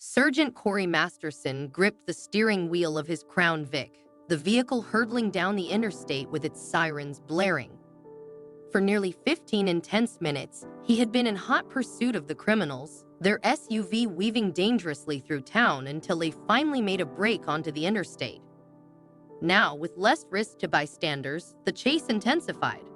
Sergeant Corey Masterson gripped the steering wheel of his Crown Vic, the vehicle hurtling down the interstate with its sirens blaring. For nearly 15 intense minutes, he had been in hot pursuit of the criminals, their SUV weaving dangerously through town until they finally made a break onto the interstate. Now, with less risk to bystanders, the chase intensified.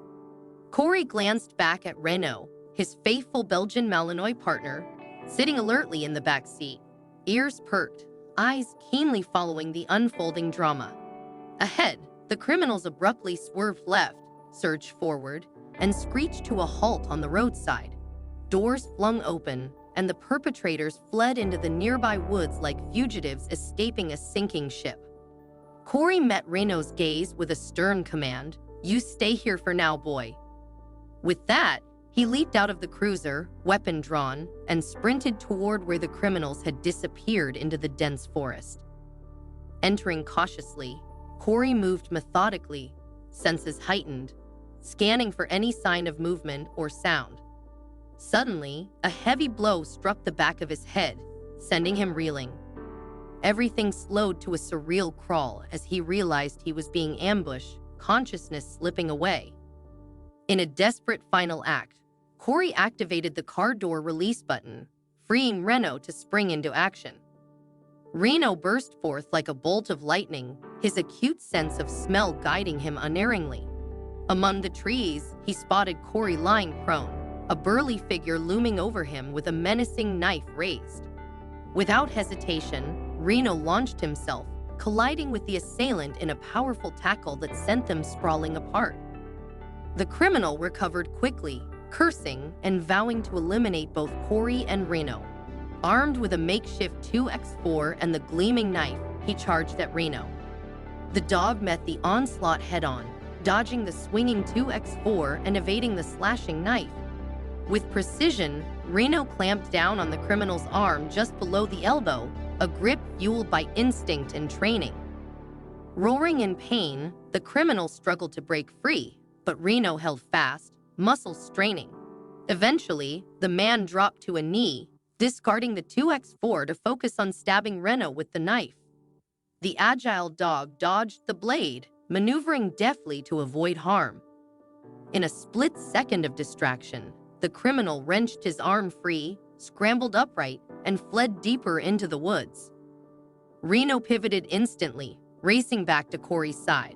Corey glanced back at Reno, his faithful Belgian Malinois partner, sitting alertly in the back seat, ears perked, eyes keenly following the unfolding drama. Ahead, the criminals abruptly swerved left, surged forward, and screeched to a halt on the roadside. Doors flung open, and the perpetrators fled into the nearby woods like fugitives escaping a sinking ship. Corey met Reno's gaze with a stern command, "You stay here for now, boy." With that, he leaped out of the cruiser, weapon drawn, and sprinted toward where the criminals had disappeared into the dense forest. Entering cautiously, Corey moved methodically, senses heightened, scanning for any sign of movement or sound. Suddenly, a heavy blow struck the back of his head, sending him reeling. Everything slowed to a surreal crawl as he realized he was being ambushed, consciousness slipping away. In a desperate final act, Corey activated the car door release button, freeing Reno to spring into action. Reno burst forth like a bolt of lightning, his acute sense of smell guiding him unerringly. Among the trees, he spotted Corey lying prone, a burly figure looming over him with a menacing knife raised. Without hesitation, Reno launched himself, colliding with the assailant in a powerful tackle that sent them sprawling apart. The criminal recovered quickly, cursing and vowing to eliminate both Corey and Reno. Armed with a makeshift 2x4 and the gleaming knife, he charged at Reno. The dog met the onslaught head-on, dodging the swinging 2x4 and evading the slashing knife. With precision, Reno clamped down on the criminal's arm just below the elbow, a grip fueled by instinct and training. Roaring in pain, the criminal struggled to break free, but Reno held fast, muscles straining. Eventually, the man dropped to a knee, discarding the 2x4 to focus on stabbing Reno with the knife. The agile dog dodged the blade, maneuvering deftly to avoid harm. In a split second of distraction, the criminal wrenched his arm free, scrambled upright, and fled deeper into the woods. Reno pivoted instantly, racing back to Corey's side.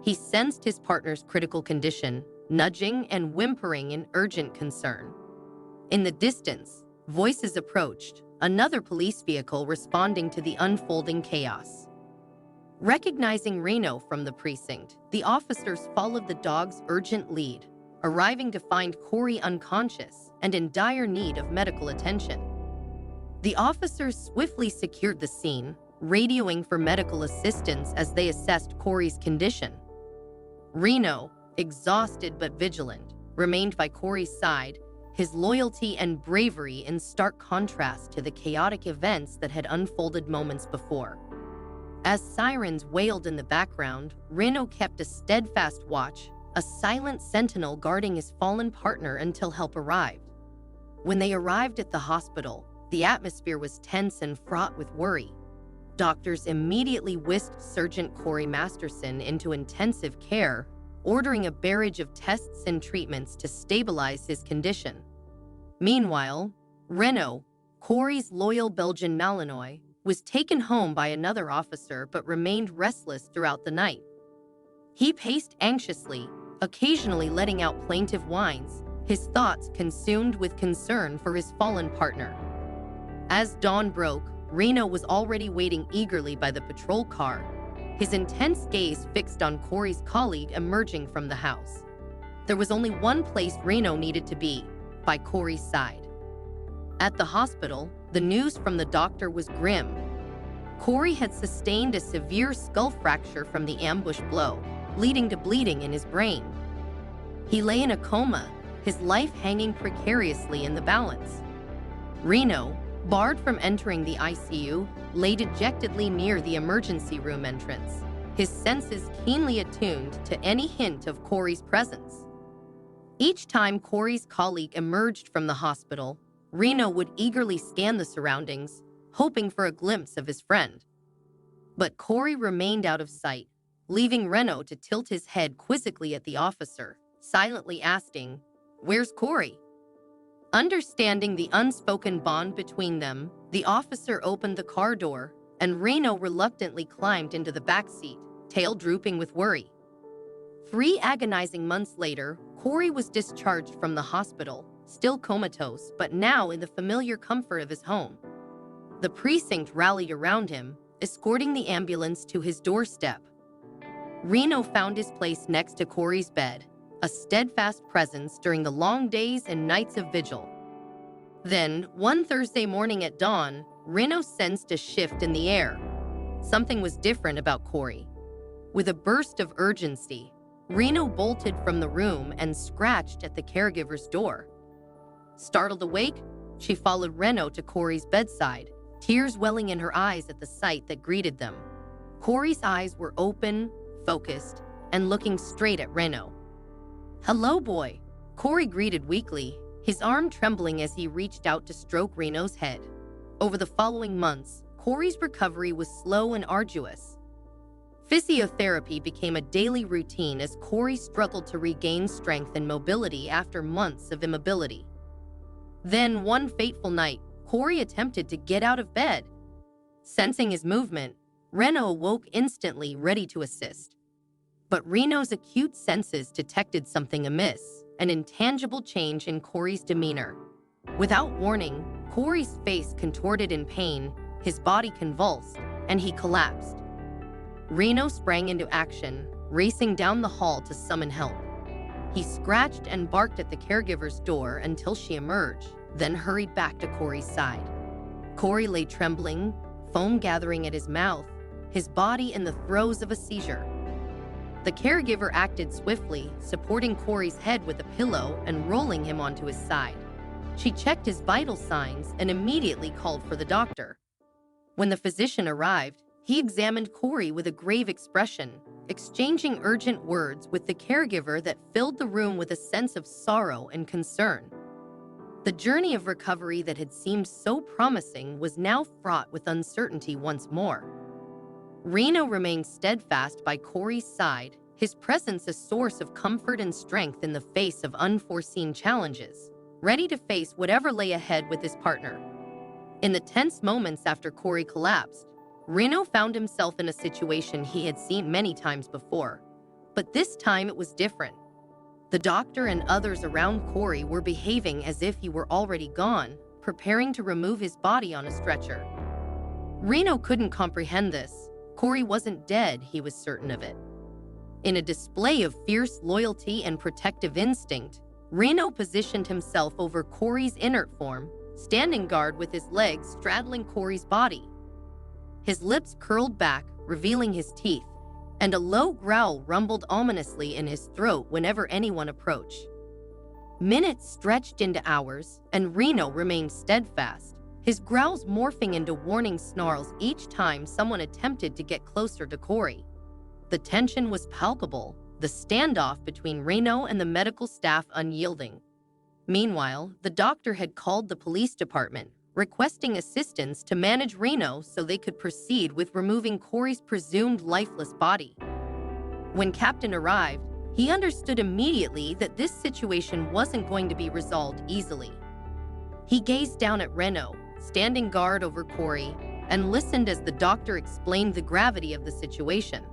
He sensed his partner's critical condition, nudging and whimpering in urgent concern. In the distance, voices approached, another police vehicle responding to the unfolding chaos. Recognizing Reno from the precinct, the officers followed the dog's urgent lead, arriving to find Corey unconscious and in dire need of medical attention. The officers swiftly secured the scene, radioing for medical assistance as they assessed Corey's condition. Reno, exhausted but vigilant, remained by Corey's side, his loyalty and bravery in stark contrast to the chaotic events that had unfolded moments before. As sirens wailed in the background, Reno kept a steadfast watch, a silent sentinel guarding his fallen partner until help arrived. When they arrived at the hospital, the atmosphere was tense and fraught with worry. Doctors immediately whisked Sergeant Corey Masterson into intensive care, ordering a barrage of tests and treatments to stabilize his condition. Meanwhile, Reno, Corey's loyal Belgian Malinois, was taken home by another officer but remained restless throughout the night. He paced anxiously, occasionally letting out plaintive whines, his thoughts consumed with concern for his fallen partner. As dawn broke, Reno was already waiting eagerly by the patrol car, his intense gaze fixed on Corey's colleague emerging from the house. There was only one place Reno needed to be, by Corey's side. At the hospital, the news from the doctor was grim. Corey had sustained a severe skull fracture from the ambush blow, leading to bleeding in his brain. He lay in a coma, his life hanging precariously in the balance. Reno, barred from entering the ICU, lay dejectedly near the emergency room entrance, his senses keenly attuned to any hint of Corey's presence. Each time Corey's colleague emerged from the hospital, Reno would eagerly scan the surroundings, hoping for a glimpse of his friend. But Corey remained out of sight, leaving Reno to tilt his head quizzically at the officer, silently asking, "Where's Corey?" Understanding the unspoken bond between them, the officer opened the car door, and Reno reluctantly climbed into the back seat, tail drooping with worry. 3 agonizing months later, Corey was discharged from the hospital, still comatose, but now in the familiar comfort of his home. The precinct rallied around him, escorting the ambulance to his doorstep. Reno found his place next to Corey's bed, a steadfast presence during the long days and nights of vigil. Then, one Thursday morning at dawn, Reno sensed a shift in the air. Something was different about Corey. With a burst of urgency, Reno bolted from the room and scratched at the caregiver's door. Startled awake, she followed Reno to Corey's bedside, tears welling in her eyes at the sight that greeted them. Corey's eyes were open, focused, and looking straight at Reno. "Hello, boy," Corey greeted weakly, his arm trembling as he reached out to stroke Reno's head. Over the following months, Corey's recovery was slow and arduous. Physiotherapy became a daily routine as Corey struggled to regain strength and mobility after months of immobility. Then, one fateful night, Corey attempted to get out of bed. Sensing his movement, Reno awoke instantly, ready to assist. But Reno's acute senses detected something amiss, an intangible change in Corey's demeanor. Without warning, Corey's face contorted in pain, his body convulsed, and he collapsed. Reno sprang into action, racing down the hall to summon help. He scratched and barked at the caregiver's door until she emerged, then hurried back to Corey's side. Corey lay trembling, foam gathering at his mouth, his body in the throes of a seizure. The caregiver acted swiftly, supporting Corey's head with a pillow and rolling him onto his side. She checked his vital signs and immediately called for the doctor. When the physician arrived, he examined Corey with a grave expression, exchanging urgent words with the caregiver that filled the room with a sense of sorrow and concern. The journey of recovery that had seemed so promising was now fraught with uncertainty once more. Reno remained steadfast by Corey's side, his presence a source of comfort and strength in the face of unforeseen challenges, ready to face whatever lay ahead with his partner. In the tense moments after Corey collapsed, Reno found himself in a situation he had seen many times before, but this time it was different. The doctor and others around Corey were behaving as if he were already gone, preparing to remove his body on a stretcher. Reno couldn't comprehend this. Corey wasn't dead, he was certain of it. In a display of fierce loyalty and protective instinct, Reno positioned himself over Corey's inert form, standing guard with his legs straddling Corey's body. His lips curled back, revealing his teeth, and a low growl rumbled ominously in his throat whenever anyone approached. Minutes stretched into hours, and Reno remained steadfast, his growls morphing into warning snarls each time someone attempted to get closer to Corey. The tension was palpable, the standoff between Reno and the medical staff unyielding. Meanwhile, the doctor had called the police department, requesting assistance to manage Reno so they could proceed with removing Corey's presumed lifeless body. When Captain arrived, he understood immediately that this situation wasn't going to be resolved easily. He gazed down at Reno, standing guard over Corey, and listened as the doctor explained the gravity of the situation.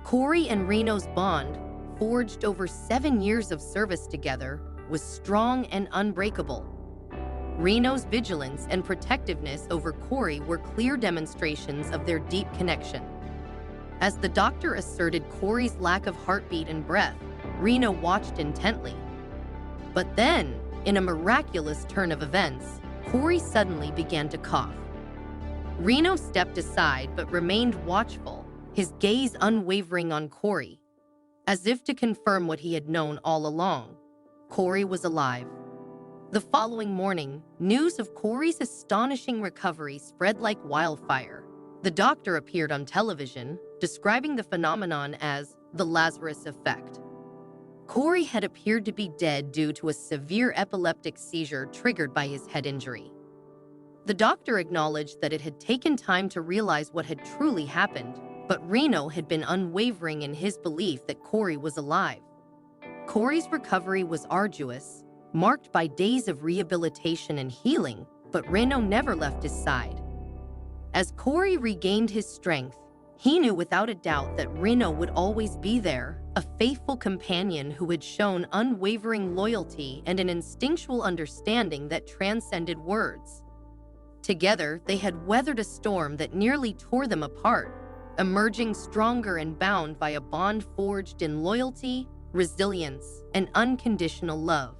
Corey and Reno's bond, forged over 7 years of service together, was strong and unbreakable. Reno's vigilance and protectiveness over Corey were clear demonstrations of their deep connection. As the doctor asserted Corey's lack of heartbeat and breath, Reno watched intently. But then, in a miraculous turn of events, Corey suddenly began to cough. Reno stepped aside but remained watchful, his gaze unwavering on Corey, as if to confirm what he had known all along. Corey was alive. The following morning, news of Corey's astonishing recovery spread like wildfire. The doctor appeared on television, describing the phenomenon as the Lazarus Effect. Corey had appeared to be dead due to a severe epileptic seizure triggered by his head injury. The doctor acknowledged that it had taken time to realize what had truly happened, but Reno had been unwavering in his belief that Corey was alive. Corey's recovery was arduous, marked by days of rehabilitation and healing, but Reno never left his side. As Corey regained his strength, he knew without a doubt that Reno would always be there, a faithful companion who had shown unwavering loyalty and an instinctual understanding that transcended words. Together, they had weathered a storm that nearly tore them apart, emerging stronger and bound by a bond forged in loyalty, resilience, and unconditional love.